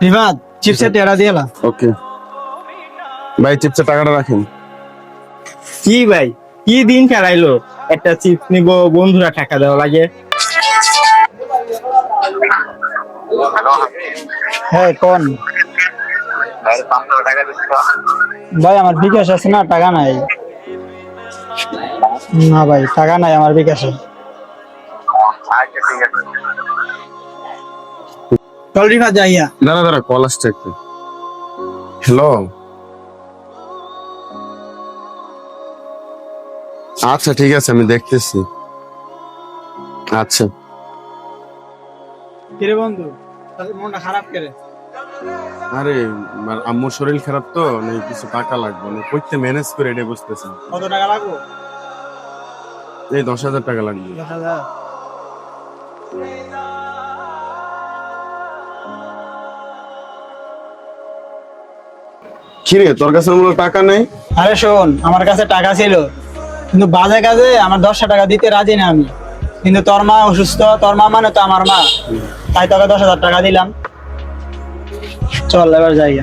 বিবাদ চিপসের টেরা দিয়েলা। ওকে ভাই, চিপসের টাকাটা রাখেন। কি ভাই, কি দিন খেলাইলো, একটা চিপস নিব বন্ধুরা টাকা দেওয়া লাগে। হ্যাঁ কোন ভাই, আমার বিকাশ আছে না, টাকা নাই। না ভাই, টাকা নাই আমার বিকাশে। চল রিফা যাইয়া। দাঁড়া দাঁড়া, কল আসছে একটু। হ্যালো, আচ্ছা ঠিক আছে, আমি দেখতেছি। আচ্ছা কিরে বন্ধু, মনটা খারাপ করে? আরে আম্মুর শরীর খারাপ তো, নেই কিছু টাকা লাগবে, মানে কইতে ম্যানেজ করে এটা বুঝতেছি। কত টাকা লাগবে? এই 10,000 টাকা লাগবে। 10,000। কিরে, তোর কাছে মনে হয় টাকা নেই? আরে শোন, আমার কাছে টাকা ছিল, কিন্তু বাজে কাজে আমার 10 টাকা দিতে রাজি না আমি। কিন্তু তোর মা অসুস্থ, তোর মা মানে তো আমার মা, তাই তোকে 10,000 টাকা দিলাম। চল এবার যাই।